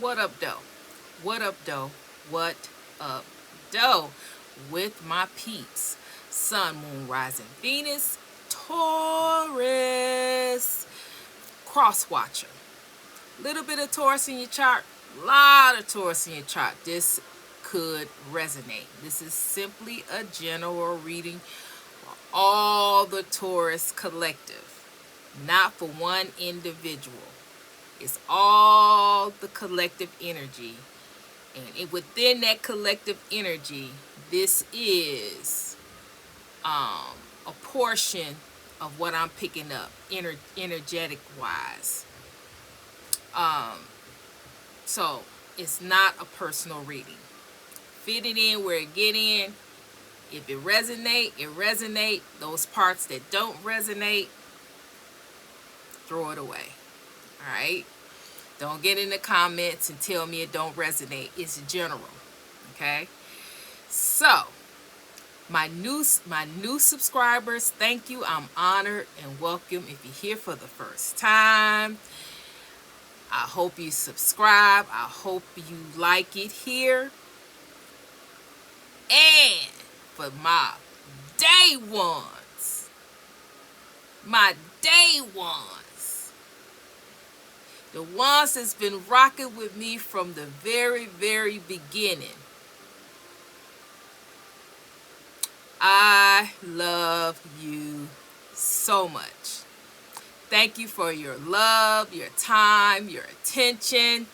What up, doe? What up, doe? What up, doe? With my peeps, Sun, Moon, Rising, Venus, Taurus, Cross Watcher. Little bit of Taurus in your chart, lot of Taurus in your chart. This could resonate. This is simply a general reading for all the Taurus collective, not for one individual. It's all the collective energy. And within that collective energy, this is a portion of what I'm picking up, energetic wise. So it's not a personal reading. Fit it in where it get in. If it resonate, it resonate. Those parts that don't resonate, throw it away. All right? Don't get in the comments and tell me it don't resonate. It's general. Okay? So, my new subscribers, thank you. I'm honored and welcome. If you're here for the first time, I hope you subscribe. I hope you like it here. And for my day ones, the ones that's been rocking with me from the very, very beginning, I love you so much. Thank you for your love, your time, your attention.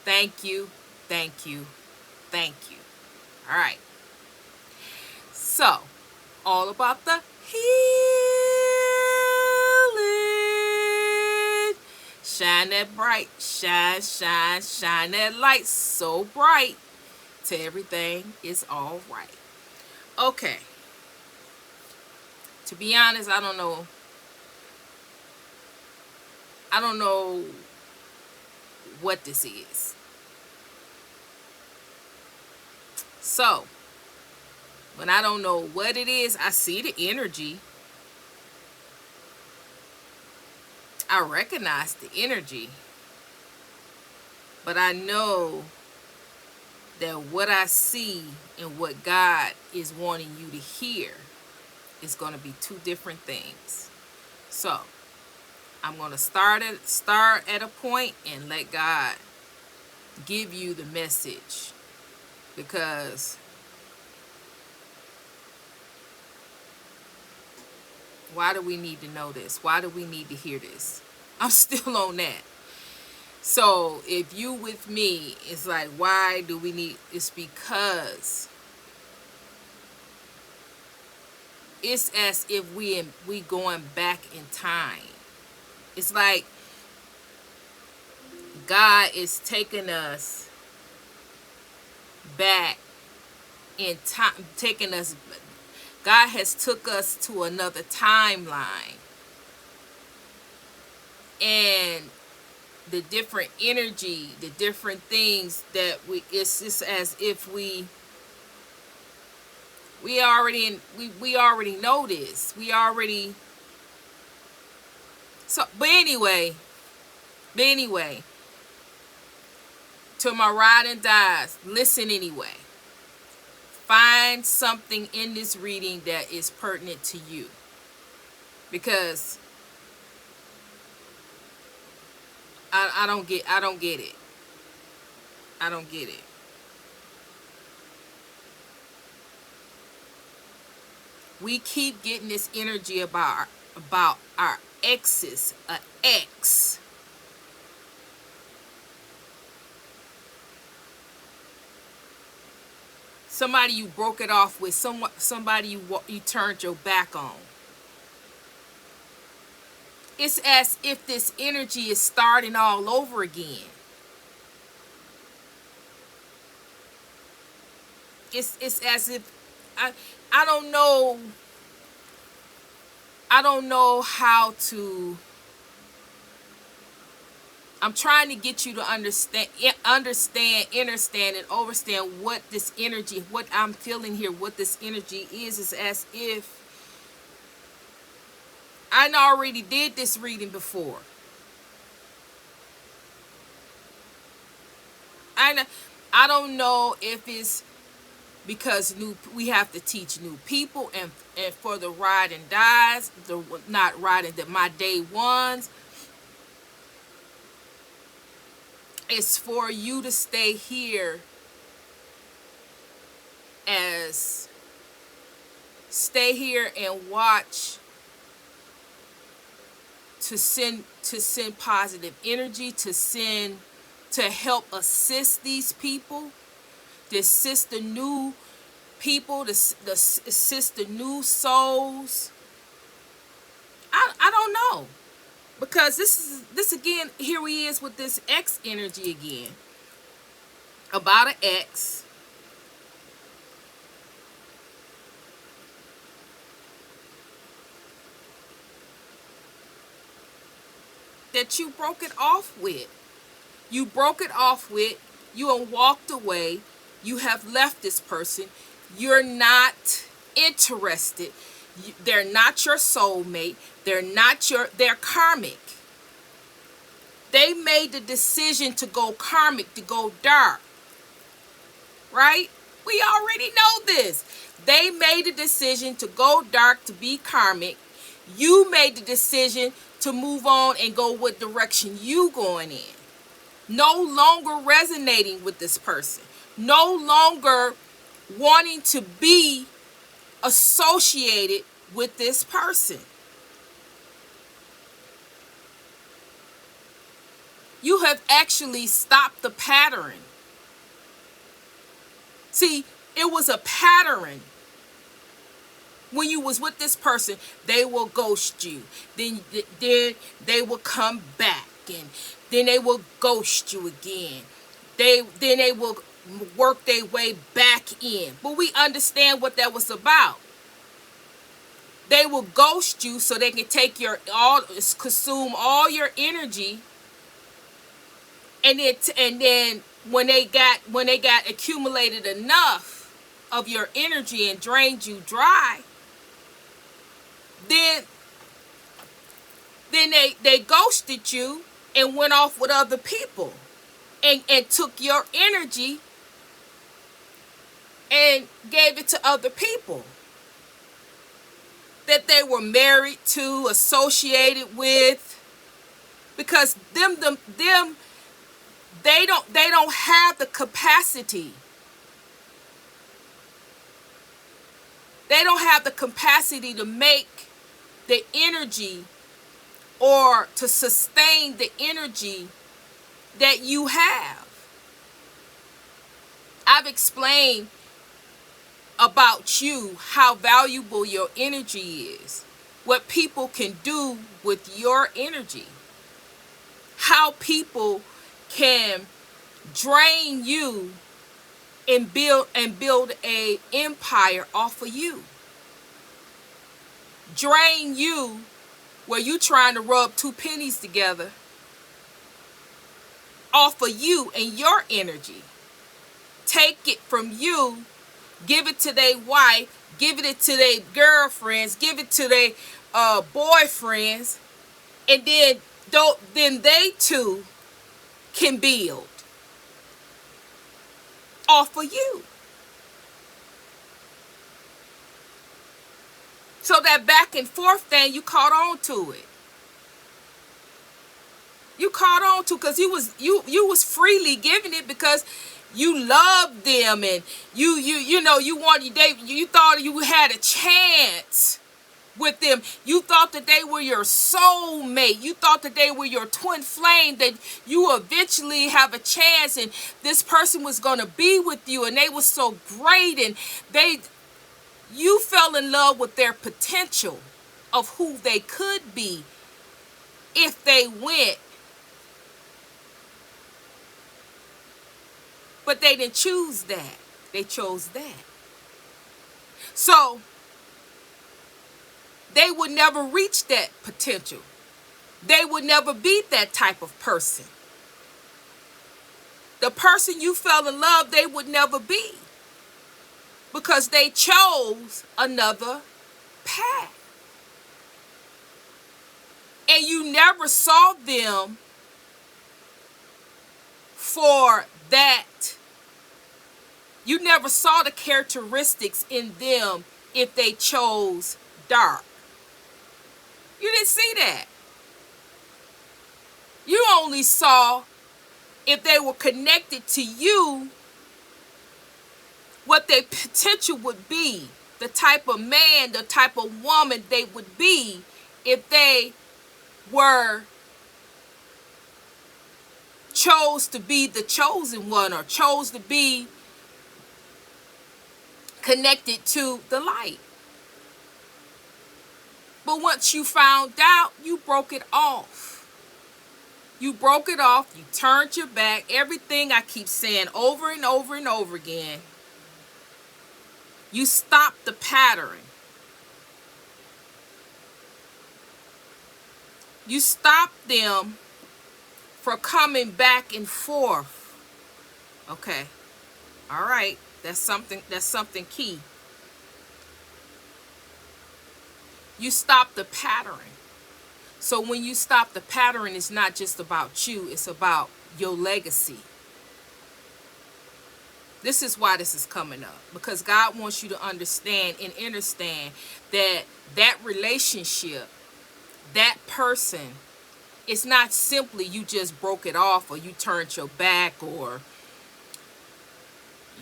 Thank you, thank you, thank you. All right. So, all about the healing. Shine that bright, shine, shine, shine that light so bright till everything is all right. Okay. To be honest, I don't know what this is. So, when I don't know what it is, I see the energy. I recognize the energy. But I know that what I see and what God is wanting you to hear is going to be two different things. So, I'm going to start at a point and let God give you the message, because why do we need to know this? Why do we need to hear this? I'm still on that. So if you with me, it's like, why do we need? It's because it's as if we going back in time. It's like God is taking us back in time, God has took us to another timeline, and the different energy, the different things that it's just as if we already know this. We already, so but anyway, to my ride and dies, listen anyway. Find something in this reading that is pertinent to you, because I don't get it. I don't get it. We keep getting this energy about our exes, an ex. Somebody you broke it off with, somebody you turned your back on. It's as if this energy is starting all over again. It's as if I don't know how to. I'm trying to get you to understand, understand and understand what this energy, what I'm feeling here, what this energy is. Is as if I already did this reading before. I don't know if it's because we have to teach new people, and for the ride and dies, the not riding that my day ones, it's for you to stay here as stay here and watch, to send positive energy, to help assist these people, to assist the new people, to assist the new souls. I don't know, because this again, here he is with this X energy again, about an X. That you broke it off with. You broke it off with, you have walked away, you have left this person, you're not interested, they're not your soulmate, they're karmic. They made the decision to go karmic, to go dark, right? We already know this. They made the decision to go dark, to be karmic. You made the decision to move on and go what direction you going in. No longer resonating with this person. No longer wanting to be associated with this person. You have actually stopped the pattern. See, it was a pattern. When you was with this person, they will ghost you. Then they will come back, and then they will ghost you again. Then they will work their way back in. But we understand what that was about. They will ghost you so they can take consume all your energy, and then when they got accumulated enough of your energy and drained you dry, then they ghosted you and went off with other people, and took your energy and gave it to other people that they were married to, associated with, because they don't have the capacity. They don't have the capacity to make the energy, or to sustain the energy that you have. I've explained about you how valuable your energy is, what people can do with your energy, how people can drain you and build a empire off of you. Drain you where you trying to rub two pennies together off of you and your energy. Take it from you, give it to their wife, give it to their girlfriends, give it to their boyfriends, and then they too can build off of you. So that back and forth thing, you caught on to it. You caught on to, because you was freely giving it, because you loved them, and you thought you had a chance with them. You thought that they were your soulmate. You thought that they were your twin flame, that you eventually have a chance, and this person was going to be with you, and they were so great, and you fell in love with their potential of who they could be if they went. But they didn't choose that. They chose that. So they would never reach that potential. They would never be that type of person. The person you fell in love, they would never be, because they chose another path. And you never saw them for that You never saw the characteristics in them if they chose dark. You didn't see that. You only saw if they were connected to you, what their potential would be, the type of man, the type of woman they would be if they were chose to be the chosen one or chose to be connected to the light. But once you found out, you broke it off. You broke it off. You turned your back. Everything I keep saying over and over and over again. You stopped the pattern. You stopped them from coming back and forth. Okay. All right. That's something key. You stop the pattern. So when you stop the pattern, it's not just about you, it's about your legacy. This is why this is coming up, because God wants you to understand and understand that that relationship, that person, it's not simply you just broke it off or you turned your back or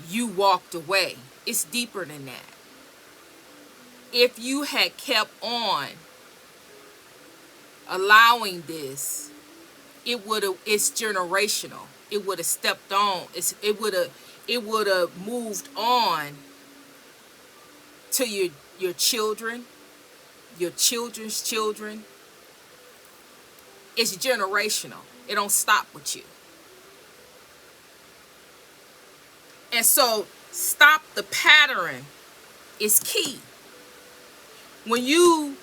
you walked away. It's deeper than that. If you had kept on allowing this, it's generational. It would have stepped on. It would have moved on to your children, your children's children. It's generational. It don't stop with you. And so stop the pattern is key. When you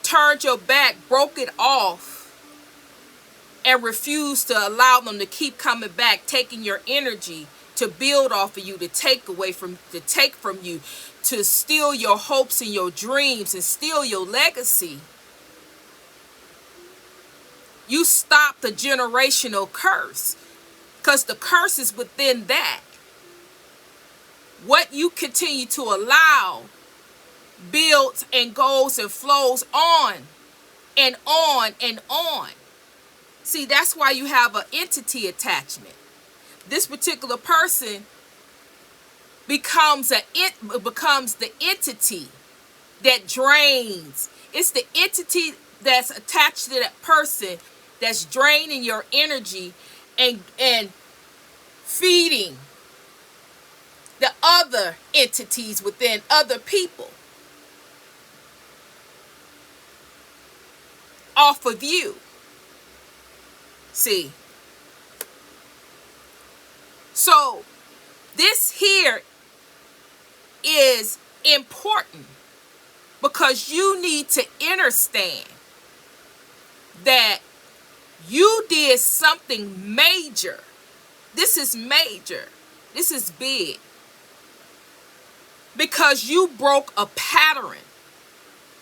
turned your back, broke it off, and refused to allow them to keep coming back, taking your energy to build off of you, to take from you, to steal your hopes and your dreams and steal your legacy, you stop the generational curse, because the curse is within that. What you continue to allow builds and goes and flows on and on and on. See, that's why you have an entity attachment. This particular person becomes the entity that drains. It's the entity that's attached to that person that's draining your energy and feeding the other entities within other people off of you. See, so this here is important because you need to understand that you did something major. This is major. This is big. Because you broke a pattern.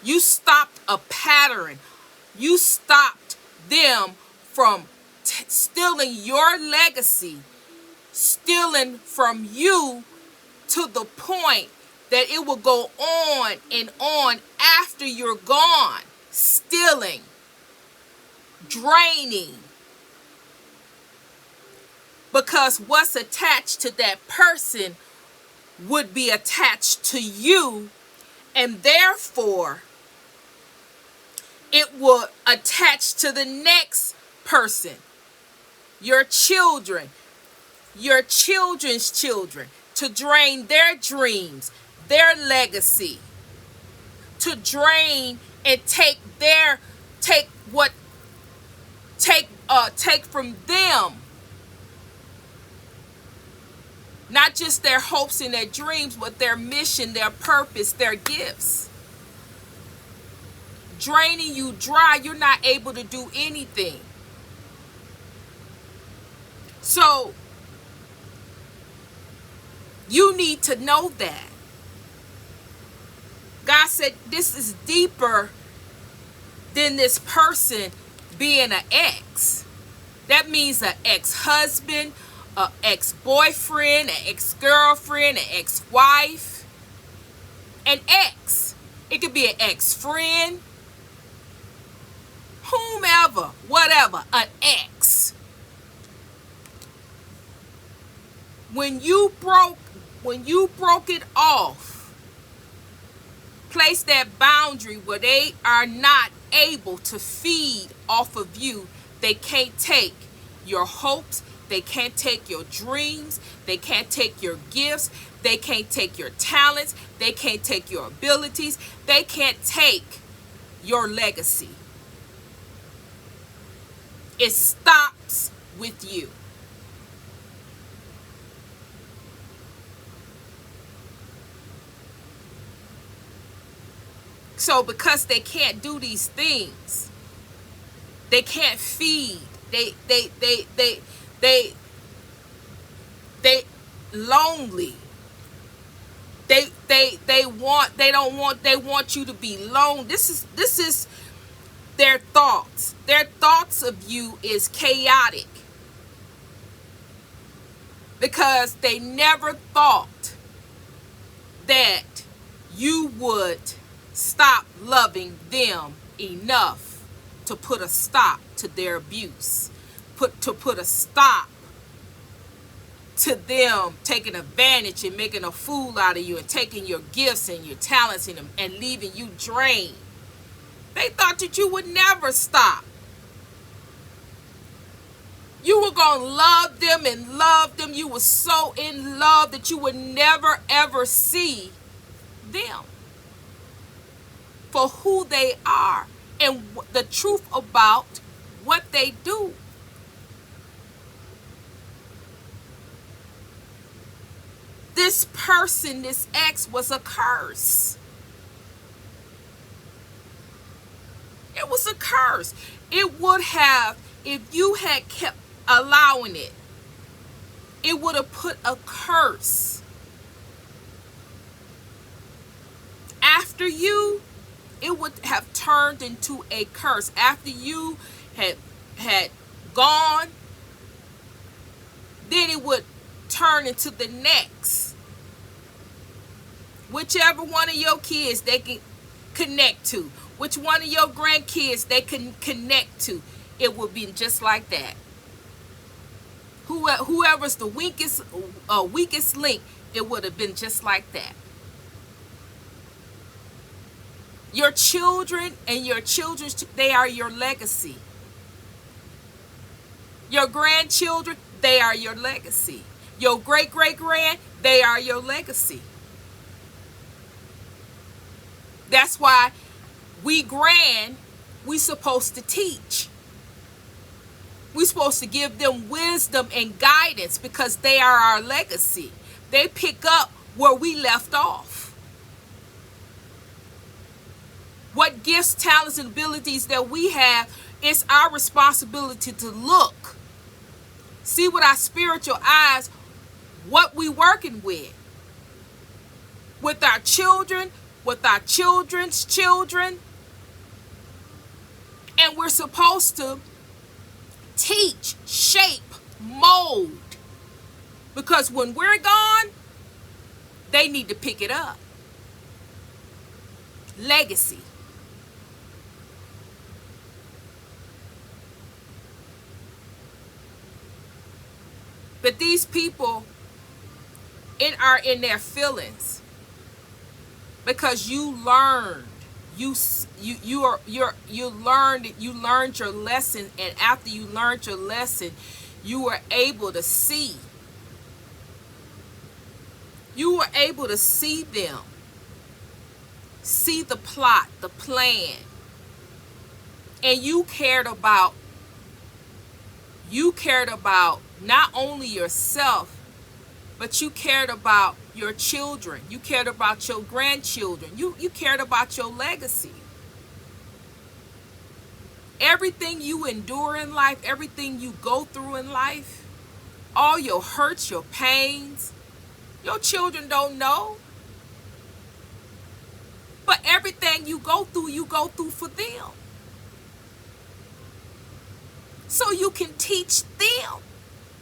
You stopped a pattern. You stopped them from stealing your legacy, stealing from you to the point that it will go on and on after you're gone, stealing, draining. Because what's attached to that person would be attached to you, and therefore it will attach to the next person, your children, your children's children, to drain their dreams, their legacy, to drain and take from them, not just their hopes and their dreams, but their mission, their purpose, their gifts. Draining you dry, you're not able to do anything. So you need to know that. God said this is deeper than this person being an ex. That means an ex-husband, an ex-boyfriend, an ex-girlfriend, an ex-wife, an ex. It could be an ex-friend, whomever, whatever, an ex. When you broke it off, place that boundary where they are not able to feed off of you. They can't take your hopes, they can't take your dreams, they can't take your gifts, they can't take your talents, they can't take your abilities, they can't take your legacy. It stops with you. So because they can't do these things, they can't feed, they lonely. They want you to be alone. This is their thoughts. Their thoughts of you is chaotic. Because they never thought that you would stop loving them enough to put a stop to their abuse, to put a stop to them taking advantage and making a fool out of you and taking your gifts and your talents and leaving you drained. They thought that you would never stop. You were going to love them and love them. You were so in love that you would never ever see them for who they are and the truth about what they do. This person, this ex, was a curse. It was a curse. It would have, if you had kept allowing it, it would have put a curse after you. It would have turned into a curse. After you had gone, then it would turn into the next. Whichever one of your kids they can connect to, which one of your grandkids they can connect to, it would be just like that. Whoever's the weakest link, it would have been just like that. Your children and your children's, they are your legacy. Your grandchildren, they are your legacy. Your great-great-grand, they are your legacy. That's why we supposed to teach. We're supposed to give them wisdom and guidance because they are our legacy. They pick up where we left off. What gifts, talents, and abilities that we have, it's our responsibility to look. See with our spiritual eyes what we working with our children, with our children's children. And we're supposed to teach, shape, mold. Because when we're gone, they need to pick it up. Legacy. But these people are in their feelings because you learned, you learned your lesson, and after you learned your lesson, you were able to see. You were able to see them, see the plot, the plan, and you cared about not only yourself, but you cared about your children. You cared about your grandchildren. You cared about your legacy. Everything you endure in life, everything you go through in life, all your hurts, your pains, your children don't know. But everything you go through for them. So you can teach them.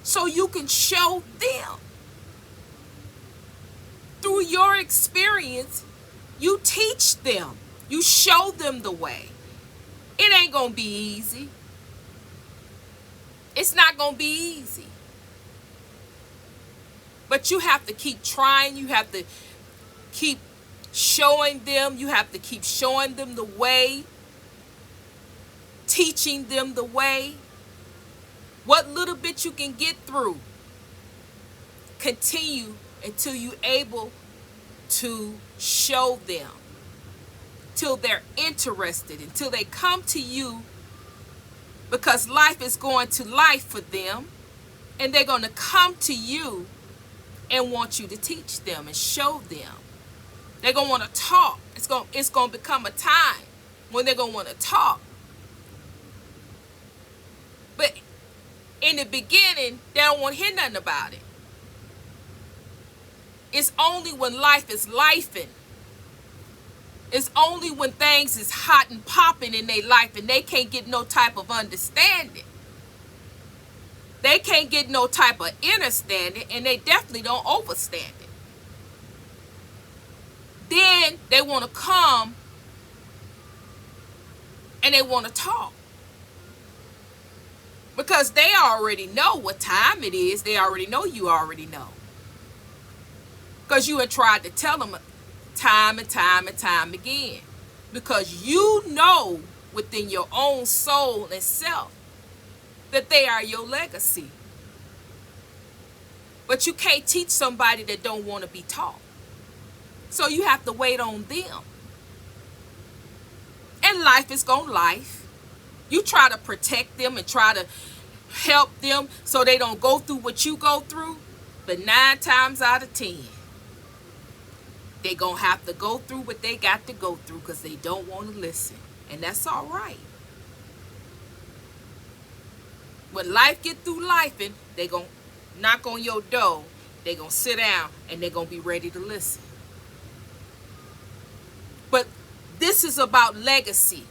so you can show them. Through your experience, you teach them. You show them the way. It ain't going to be easy. It's not going to be easy. But you have to keep trying. You have to keep showing them. You have to keep showing them the way. Teaching them the way. What little bit you can get through. Continue until you're able to show them. Till they're interested. Until they come to you. Because life is going to life for them. And they're going to come to you and want you to teach them and show them. They're going to want to talk. It's going to become a time when they're going to want to talk. But in the beginning, they don't want to hear nothing about it. It's only when life is lifing. It's only when things is hot and popping in their life and they can't get no type of understanding. They can't get no type of understanding, and they definitely don't overstand it. Then they want to come and they want to talk. Because they already know what time it is. They already know you already know. Because you had tried to tell them time and time and time again. Because you know within your own soul and self that they are your legacy. But you can't teach somebody that don't want to be taught. So you have to wait on them. And life is gonna life. You try to protect them and try to help them so they don't go through what you go through. But 9 times out of 10, they gonna have to go through what they got to go through because they don't want to listen. And that's all right. When life get through life, and they gonna knock on your door, they gonna sit down and they gonna be ready to listen. But this is about legacy.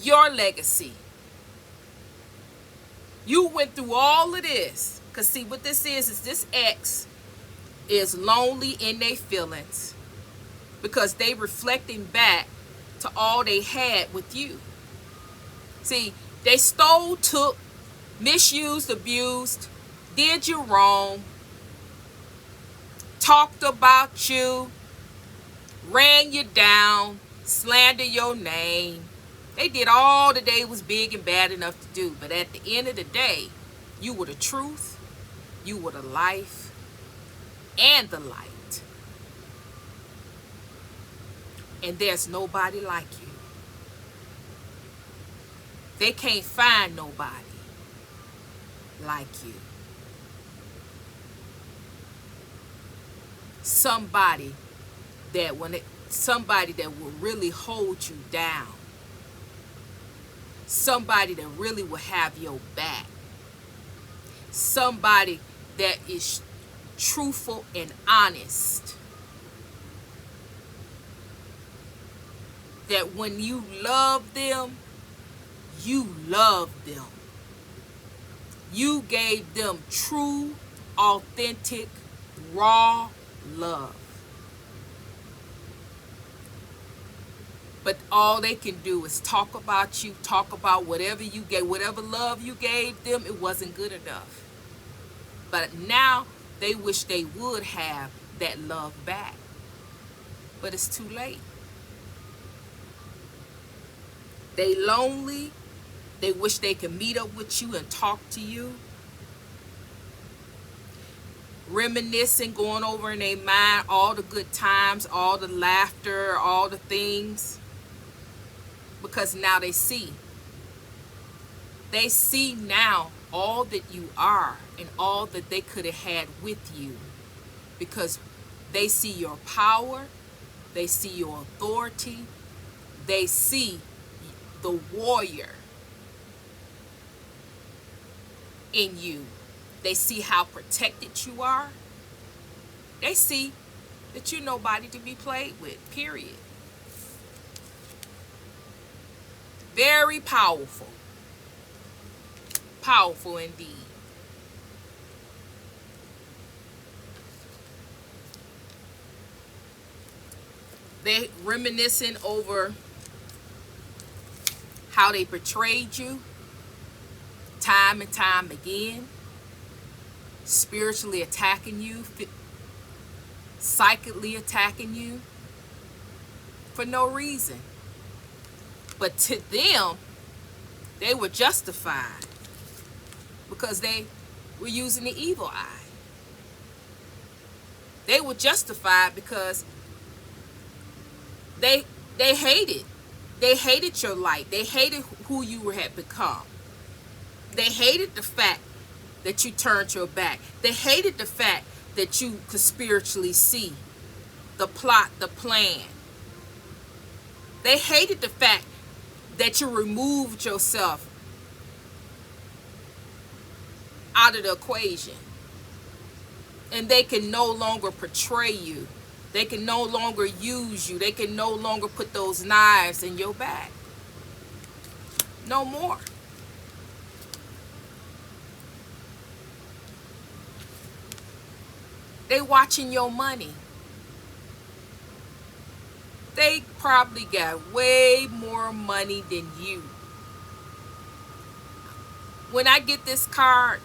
Your legacy. You went through all of this. Because see, what this is this ex is lonely in their feelings. Because they reflecting back to all they had with you. See, they stole, took, misused, abused, did you wrong, talked about you, ran you down, slandered your name. They did all that they was big and bad enough to do. But at the end of the day, you were the truth, you were the life, and the light. And there's nobody like you. They can't find nobody like you. Somebody that will really hold you down. Somebody that really will have your back. Somebody that is truthful and honest. That when you love them, you love them. You gave them true, authentic, raw love. But all they can do is talk about you, talk about whatever you gave, whatever love you gave them, it wasn't good enough. But now they wish they would have that love back. But it's too late. They lonely. They wish they could meet up with you and talk to you. Reminiscing, going over in their mind all the good times, all the laughter, all the things. Because now they see. They see now all that you are and all that they could have had with you. Because they see your power. They see your authority. They see the warrior in you. They see how protected you are. They see that you're nobody to be played with, period. Very powerful. Powerful indeed. They reminiscing over how they betrayed you time and time again, spiritually attacking you, psychically attacking you for no reason. But to them, they were justified because they were using the evil eye. They were justified because they hated. They hated your light. They hated who you had become. They hated the fact that you turned your back. They hated the fact that you could spiritually see the plot, the plan. They hated the fact that you removed yourself out of the equation. And they can no longer portray you. They can no longer use you. They can no longer put those knives in your back. No more. They watching your money. They probably got way more money than you. When I get this card,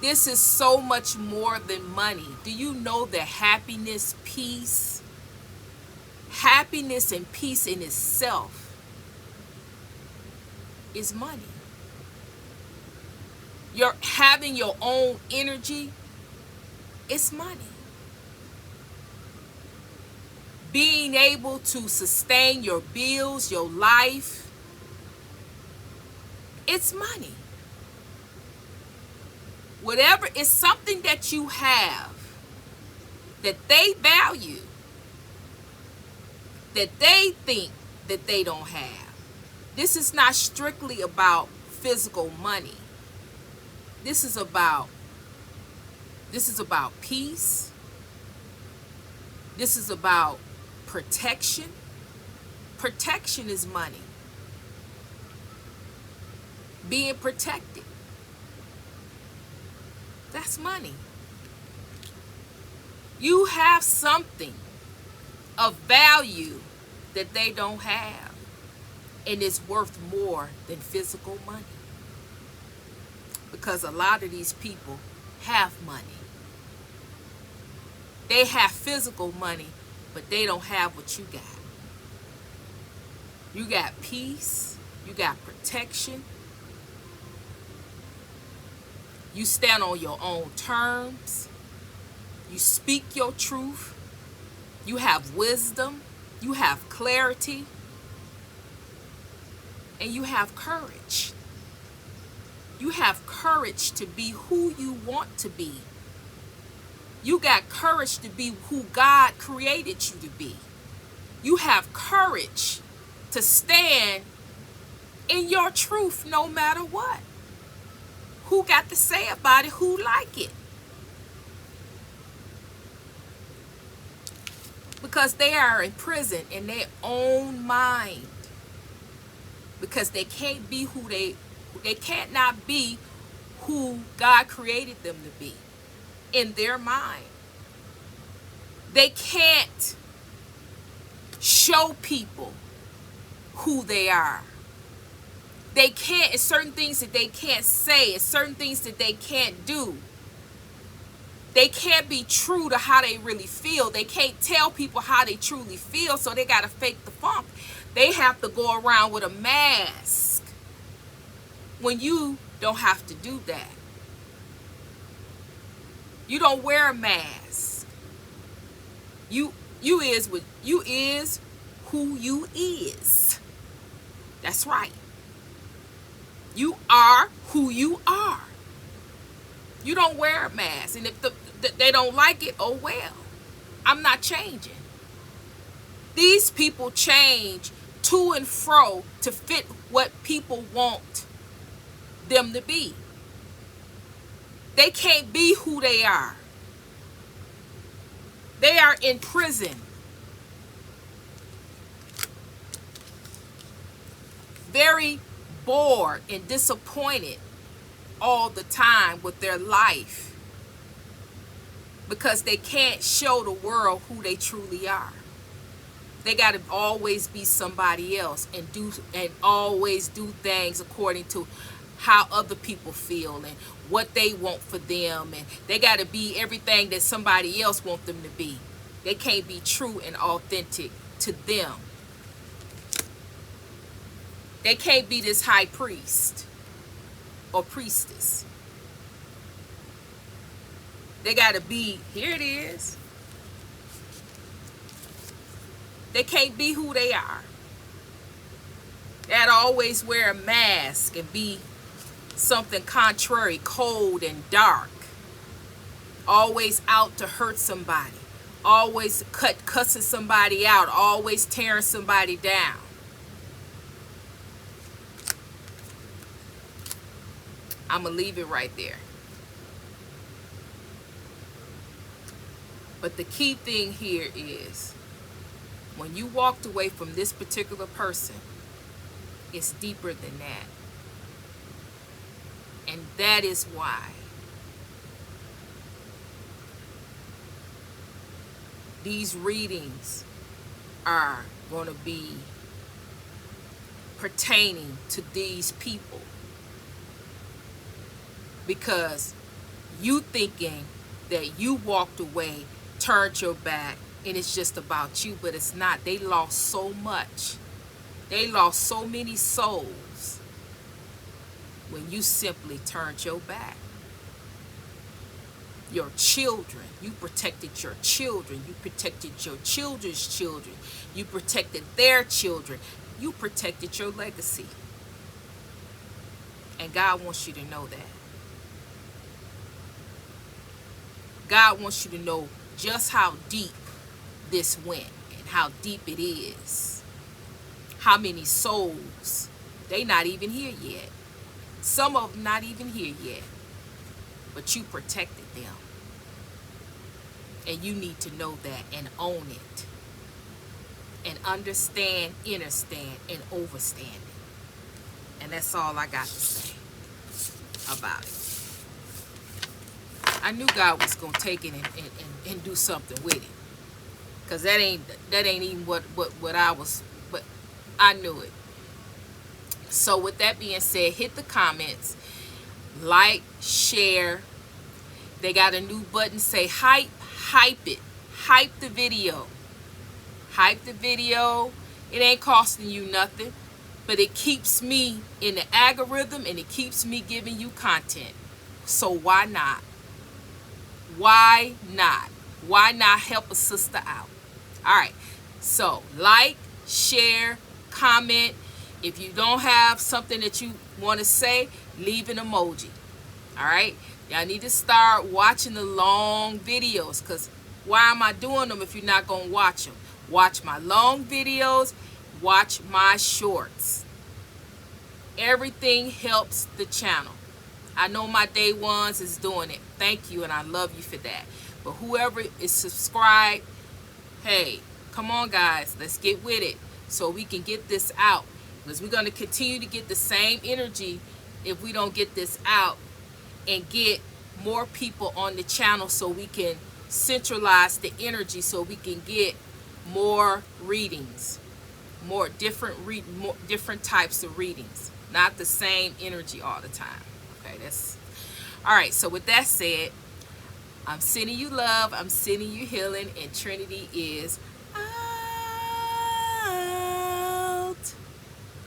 this is so much more than money. Do you know that happiness, peace and peace in itself is money? You're having your own energy, it's money. Being able to sustain your bills, your life, it's money. Whatever is something that you have that they value, that they think that they don't have. This is not strictly about physical money. This is about peace. This is about protection. Protection is money. Being protected. That's money. You have something of value that they don't have, and it's worth more than physical money. Because a lot of these people have money. They have physical money, but they don't have what you got. You got peace. You got protection. You stand on your own terms. You speak your truth. You have wisdom. You have clarity. And you have courage. You have courage to be who you want to be. You got courage to be who God created you to be. You have courage to stand in your truth no matter what. Who got to say about it? Who like it? Because they are in prison in their own mind. Because they can't be who they can't not be who God created them to be in their mind. They can't show people who they are. They can't, it's certain things that they can't say, it's certain things that they can't do. They can't be true to how they really feel. They can't tell people how they truly feel, so they got to fake the funk. They have to go around with a mask when you don't have to do that. You don't wear a mask. You is who you is. That's right. You are who you are. You don't wear a mask. And if they don't like it, oh well. I'm not changing. These people change to and fro to fit what people want them to be. They can't be who they are. They are in prison. Very bored and disappointed all the time with their life because they can't show the world who they truly are. They got to always be somebody else and always do things according to how other people feel and what they want for them, and they got to be everything that somebody else wants them to be. They can't be true and authentic to them. They can't be this high priest or priestess. They got to be, here it is. They can't be who they are. They got to always wear a mask and be something contrary, cold and dark. Always out to hurt somebody. Always cussing somebody out. Always tearing somebody down. I'm going to leave it right there. But the key thing here is, when you walked away from this particular person, it's deeper than that. And that is why these readings are going to be pertaining to these people. Because you thinking that you walked away, turned your back, and it's just about you, but it's not. They lost so much. They lost so many souls when you simply turned your back. Your children, you protected your children. You protected your children's children. You protected their children. You protected your legacy. And God wants you to know that. God wants you to know just how deep this went and how deep it is. How many souls, they not even here yet. Some of them not even here yet. But you protected them. And you need to know that and own it. And understand, understand, and overstand it. And that's all I got to say about it. I knew God was going to take it and do something with it. Because that ain't even what I was, but I knew it. So with that being said, hit the comments, like, share. They got a new button, say hype it. Hype the video. Hype the video. It ain't costing you nothing, but it keeps me in the algorithm and it keeps me giving you content. So why not? Why not? Why not help a sister out? All right. So like, share, comment. If you don't have something that you want to say, leave an emoji. All right. Y'all need to start watching the long videos, because why am I doing them if you're not going to watch them? Watch my long videos. Watch my shorts. Everything helps the channel. I know my day ones is doing it. Thank you, and I love you for that. But whoever is subscribed, hey, come on, guys. Let's get with it so we can get this out. Because we're going to continue to get the same energy if we don't get this out and get more people on the channel so we can centralize the energy so we can get more readings, more different types of readings, not the same energy all the time. Okay, that's all right. So with that said, I'm sending you love, I'm sending you healing, and Trinity is out.